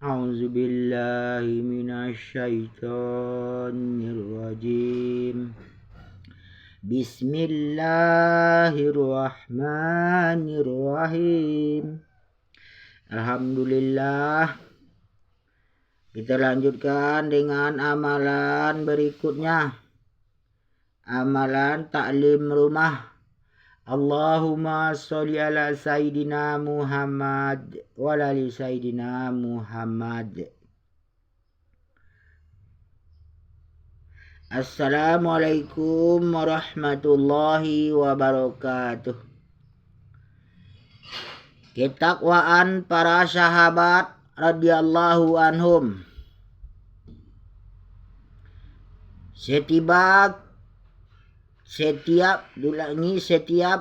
A'udzu billahi minasyaitonir rajim. Bismillahirrahmanirrahim. Alhamdulillah. Kita lanjutkan dengan amalan berikutnya. Amalan taklim rumah. Allahumma sholli ala Sayyidina Muhammad wa ala ali Sayyidina Muhammad. Assalamualaikum warahmatullahi wabarakatuh. Ketakwaan para sahabat radhiyallahu anhum. Setiap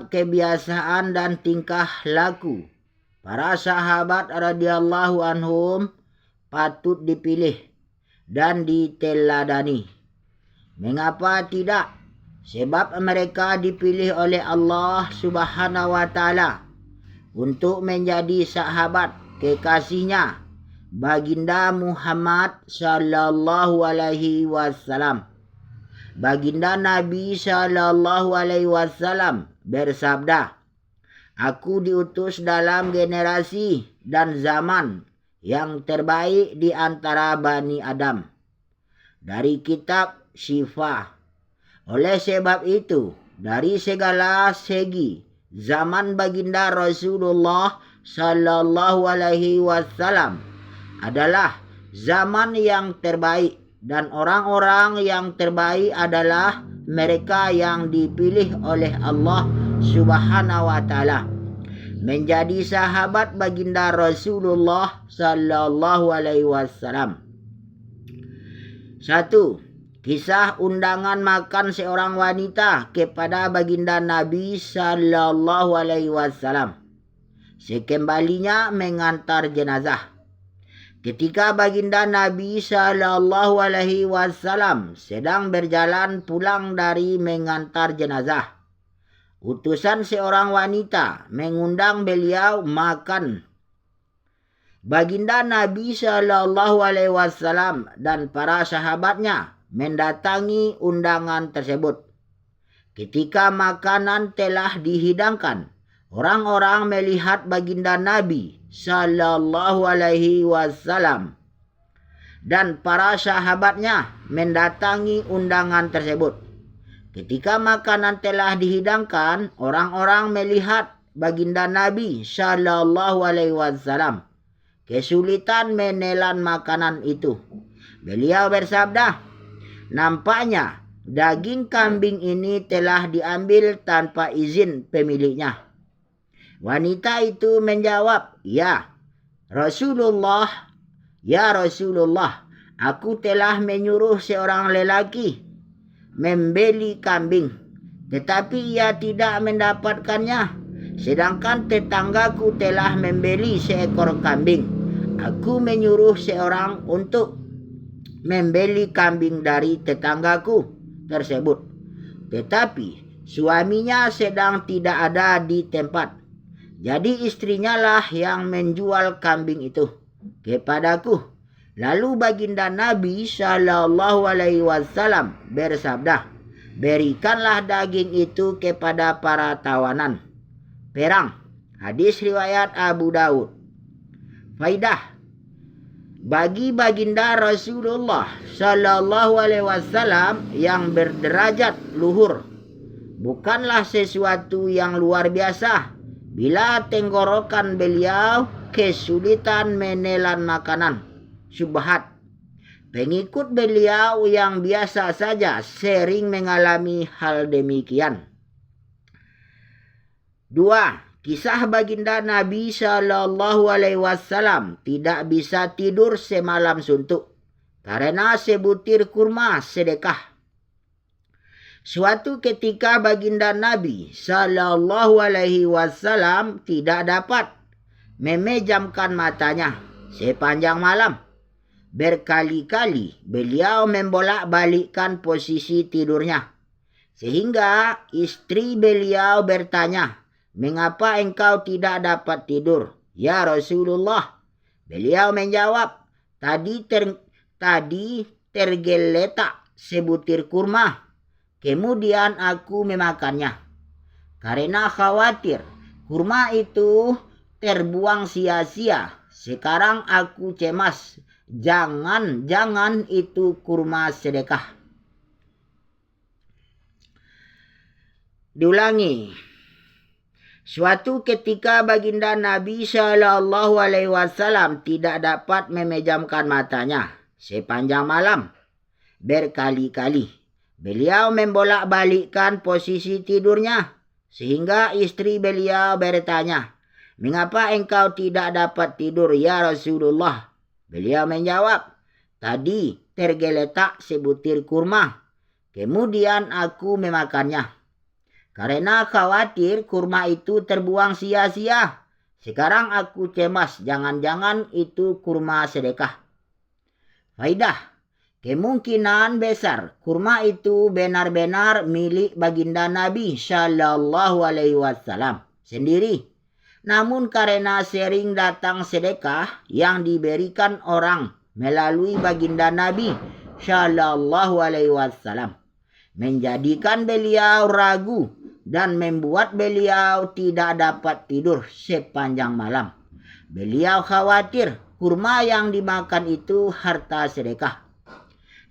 kebiasaan dan tingkah laku para sahabat radhiyallahu anhum patut dipilih dan diteladani. Mengapa tidak? Sebab mereka dipilih oleh Allah Subhanahu wa taala untuk menjadi sahabat kekasihnya Baginda Muhammad sallallahu alaihi wasallam. Baginda Nabi sallallahu alaihi wasallam bersabda, "Aku diutus dalam generasi dan zaman yang terbaik di antara Bani Adam." Dari kitab Syifa. Oleh sebab itu, dari segala segi, zaman Baginda Rasulullah sallallahu alaihi wasallam adalah zaman yang terbaik. Dan orang-orang yang terbaik adalah mereka yang dipilih oleh Allah Subhanahu wa taala menjadi sahabat Baginda Rasulullah sallallahu alaihi wasallam. 1. Kisah undangan makan seorang wanita kepada Baginda Nabi sallallahu alaihi wasallam sekembalinya mengantar jenazah. Ketika Baginda Nabi sallallahu alaihi wasallam sedang berjalan pulang dari mengantar jenazah, utusan seorang wanita mengundang beliau makan. Baginda Nabi sallallahu alaihi wasallam dan para sahabatnya mendatangi undangan tersebut. Ketika makanan telah dihidangkan, orang-orang melihat Baginda Nabi sallallahu alaihi wasallam dan para sahabatnya mendatangi undangan tersebut. Ketika makanan telah dihidangkan, orang-orang melihat Baginda Nabi sallallahu alaihi wasallam kesulitan menelan makanan itu. Beliau bersabda, "Nampaknya daging kambing ini telah diambil tanpa izin pemiliknya." Wanita itu menjawab, Ya Rasulullah, aku telah menyuruh seorang lelaki membeli kambing, tetapi ia tidak mendapatkannya. Sedangkan tetanggaku telah membeli seekor kambing. Aku menyuruh seorang untuk membeli kambing dari tetanggaku tersebut, tetapi suaminya sedang tidak ada di tempat. Jadi istrinya lah yang menjual kambing itu kepadaku. Lalu Baginda Nabi sallallahu alaihi wasallam bersabda, "Berikanlah daging itu kepada para tawanan perang." Hadis riwayat Abu Daud. Faidah. Bagi Baginda Rasulullah sallallahu alaihi wasallam yang berderajat luhur, bukanlah sesuatu yang luar biasa bila tenggorokan beliau kesulitan menelan makanan syubhat. Pengikut beliau yang biasa saja sering mengalami hal demikian. 2. Kisah Baginda Nabi sallallahu alaihi wasallam tidak bisa tidur semalam suntuk karena sebutir kurma sedekah. Suatu ketika Baginda Nabi sallallahu alaihi wasallam tidak dapat memejamkan matanya sepanjang malam. Berkali-kali beliau membolak-balikkan posisi tidurnya, sehingga istri beliau bertanya, "Mengapa engkau tidak dapat tidur, ya Rasulullah?" Beliau menjawab, Tadi tergeletak sebutir kurma. Kemudian aku memakannya. Karena khawatir kurma itu terbuang sia-sia. Sekarang aku cemas. Jangan itu kurma sedekah. Diulangi. Suatu ketika baginda Nabi Shallallahu Alaihi Wasallam tidak dapat memejamkan matanya sepanjang malam. Berkali-kali beliau membolak-balikkan posisi tidurnya sehingga istri beliau bertanya, "Mengapa engkau tidak dapat tidur ya Rasulullah?" Beliau menjawab, "Tadi tergeletak sebutir kurma, kemudian aku memakannya. Karena khawatir kurma itu terbuang sia-sia. Sekarang aku cemas, jangan-jangan itu kurma sedekah." Faidah. Kemungkinan besar kurma itu benar-benar milik baginda Nabi Shallallahu Alaihi Wasallam sendiri. Namun karena sering datang sedekah yang diberikan orang melalui baginda Nabi Shallallahu Alaihi Wasallam, menjadikan beliau ragu dan membuat beliau tidak dapat tidur sepanjang malam. Beliau khawatir kurma yang dimakan itu harta sedekah.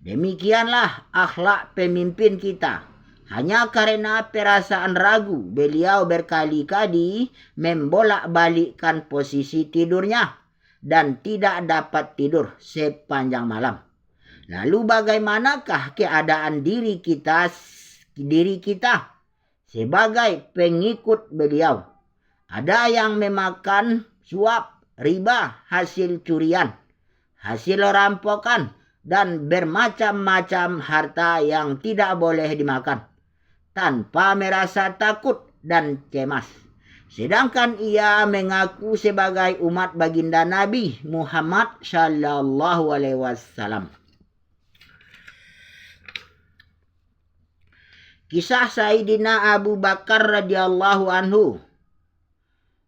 Demikianlah akhlak pemimpin kita. Hanya karena perasaan ragu, beliau berkali-kali membolak-balikkan posisi tidurnya dan tidak dapat tidur sepanjang malam. Lalu bagaimanakah keadaan diri kita sebagai pengikut beliau? Ada yang memakan suap, riba, hasil curian, hasil rampokan, dan bermacam-macam harta yang tidak boleh dimakan tanpa merasa takut dan cemas. Sedangkan ia mengaku sebagai umat baginda Nabi Muhammad Sallallahu Alaihi Wasallam. Kisah Sayyidina Abu Bakar radhiyallahu anhu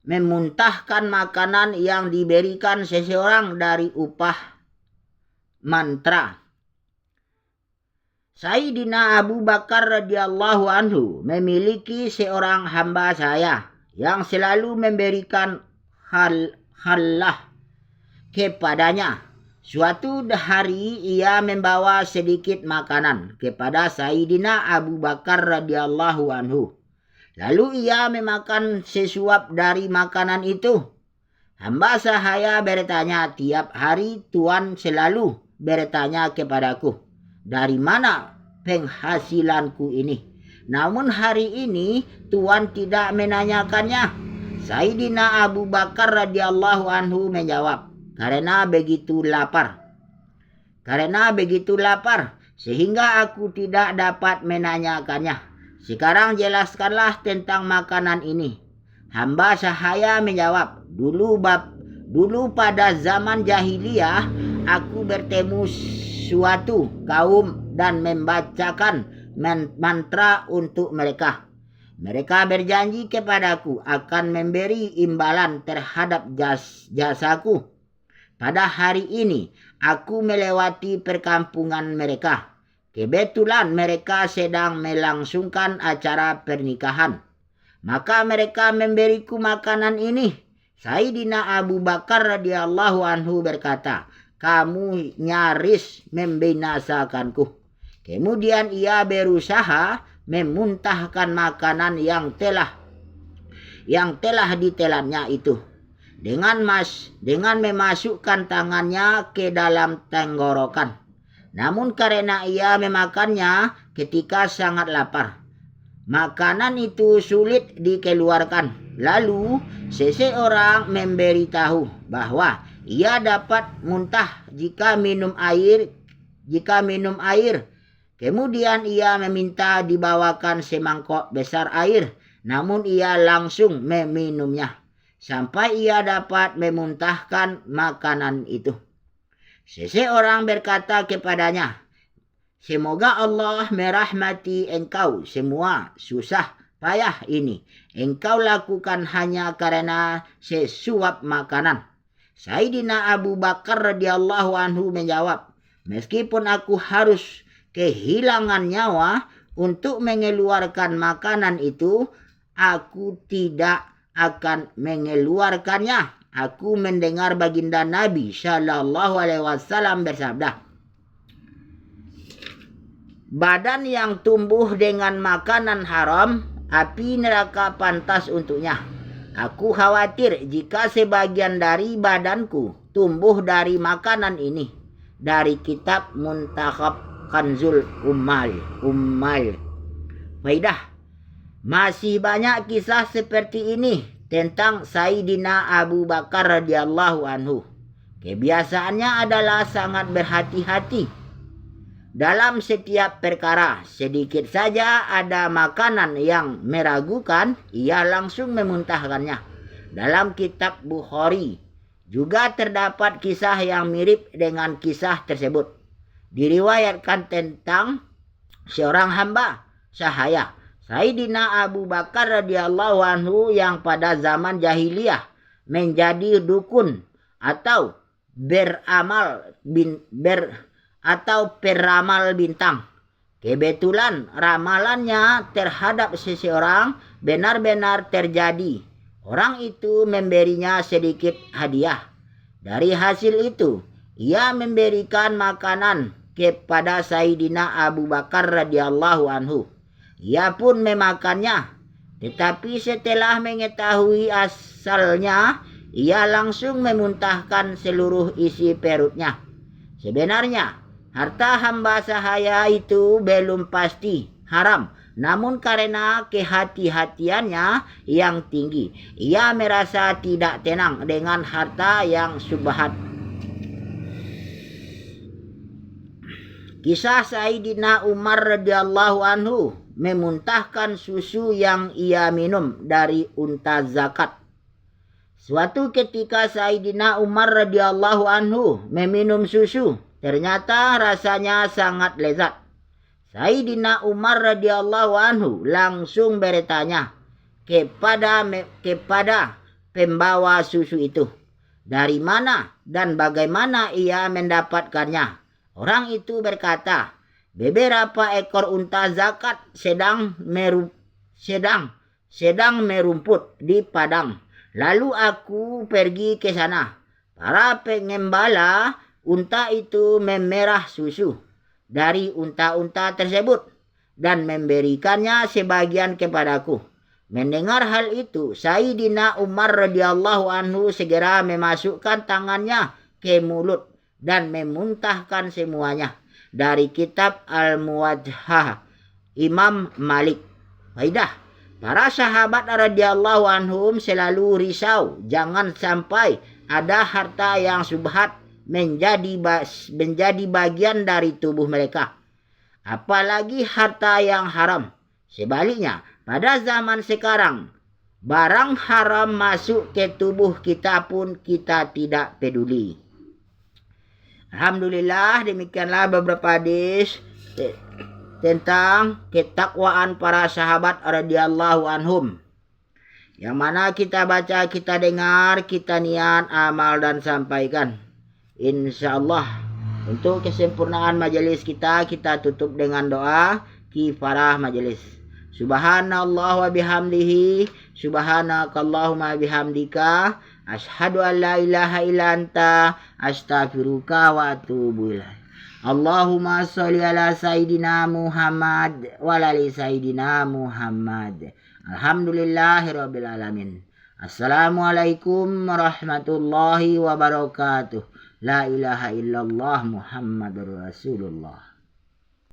memuntahkan makanan yang diberikan seseorang dari upah mantra. Sayyidina Abu Bakar radhiyallahu anhu memiliki seorang hamba saya yang selalu memberikan halah kepadanya. Suatu hari ia membawa sedikit makanan kepada Sayyidina Abu Bakar radhiyallahu anhu. Lalu ia memakan sesuap dari makanan itu. Hamba sahaya bertanya, tiap hari Tuan selalu bertanya kepadaku, "Dari mana penghasilanku ini?" Namun hari ini Tuan tidak menanyakannya. Sayyidina Abu Bakar radhiyallahu anhu menjawab, Karena begitu lapar, sehingga aku tidak dapat menanyakannya. Sekarang jelaskanlah tentang makanan ini." Hamba sahaya menjawab, Dulu pada zaman jahiliyah, aku bertemu suatu kaum dan membacakan mantra untuk mereka. Mereka berjanji kepadaku akan memberi imbalan terhadap jasaku. Pada hari ini, aku melewati perkampungan mereka. Kebetulan mereka sedang melangsungkan acara pernikahan. Maka mereka memberiku makanan ini. Sayyidina Abu Bakar radhiyallahu anhu berkata, "Kamu nyaris membinasakanku." Kemudian ia berusaha memuntahkan makanan yang telah ditelannya itu dengan memasukkan tangannya ke dalam tenggorokan. Namun karena ia memakannya ketika sangat lapar, makanan itu sulit dikeluarkan. Lalu seseorang memberitahu bahwa ia dapat muntah jika minum air. Kemudian ia meminta dibawakan semangkok besar air, namun ia langsung meminumnya sampai ia dapat memuntahkan makanan itu. Seseorang berkata kepadanya, "Semoga Allah merahmati engkau. Semua susah payah ini engkau lakukan hanya karena sesuap makanan. Sayyidina Abu Bakar radhiyallahu anhu menjawab, meskipun aku harus kehilangan nyawa untuk mengeluarkan makanan itu, aku tidak akan mengeluarkannya. Aku mendengar baginda Nabi Shallallahu Alaihi Wasallam bersabda, badan yang tumbuh dengan makanan haram, api neraka pantas untuknya. Aku khawatir jika sebagian dari badanku tumbuh dari makanan ini. Dari kitab Muntakhab Kanzul Ummal. Faidah. Masih banyak kisah seperti ini tentang Sayyidina Abu Bakar radhiyallahu anhu. Kebiasaannya adalah sangat berhati-hati dalam setiap perkara. Sedikit saja ada makanan yang meragukan, ia langsung memuntahkannya. Dalam kitab Bukhari juga terdapat kisah yang mirip dengan kisah tersebut. Diriwayatkan tentang seorang hamba sahaya, Sayyidina Abu Bakar radhiyallahu anhu, yang pada zaman jahiliyah menjadi dukun atau peramal bintang. Kebetulan ramalannya terhadap seseorang benar-benar terjadi. Orang itu memberinya sedikit hadiah. Dari hasil itu, ia memberikan makanan kepada Sayyidina Abu Bakar radhiyallahu anhu. Ia pun memakannya. Tetapi setelah mengetahui asalnya, ia langsung memuntahkan seluruh isi perutnya. Sebenarnya, harta hamba sahaya itu belum pasti haram. Namun karena kehati-hatiannya yang tinggi, ia merasa tidak tenang dengan harta yang syubhat. Kisah Sayyidina Umar radhiyallahu anhu memuntahkan susu yang ia minum dari unta zakat. Suatu ketika Sayyidina Umar radhiyallahu anhu meminum susu. Ternyata rasanya sangat lezat. Sayyidina Umar radhiyallahu anhu langsung bertanya kepada pembawa susu itu, dari mana dan bagaimana ia mendapatkannya. Orang itu berkata, beberapa ekor unta zakat sedang merumput di padang. Lalu aku pergi ke sana. Para pengembala unta itu memerah susu dari unta-unta tersebut dan memberikannya sebagian kepadaku. Mendengar hal itu, Sayyidina Umar radhiyallahu anhu segera memasukkan tangannya ke mulut dan memuntahkan semuanya. Dari kitab Al-Muwajjah Imam Malik. Faidah. Para sahabat radhiyallahu anhum selalu risau jangan sampai ada harta yang syubhat menjadi bagian dari tubuh mereka, apalagi harta yang haram. Sebaliknya, pada zaman sekarang, barang haram masuk ke tubuh kita pun kita tidak peduli. Alhamdulillah, demikianlah beberapa hadis tentang ketakwaan para sahabat radhiyallahu anhum, yang mana kita baca, kita dengar, kita niat, amal dan sampaikan. InsyaAllah untuk kesempurnaan majelis kita tutup dengan doa kifarah majelis. Subhanallah wa bihamdihi, subhanakallahumma bihamdika, asyhadu an la ilaha illa anta, astaghfiruka wa atubu ilaik. Allahumma sholli ala Sayyidina Muhammad wa ala ali Sayyidina Muhammad. Alhamdulillahirabbil alamin. Assalamualaikum warahmatullahi wabarakatuh. La ilaha illallah Muhammadur Rasulullah.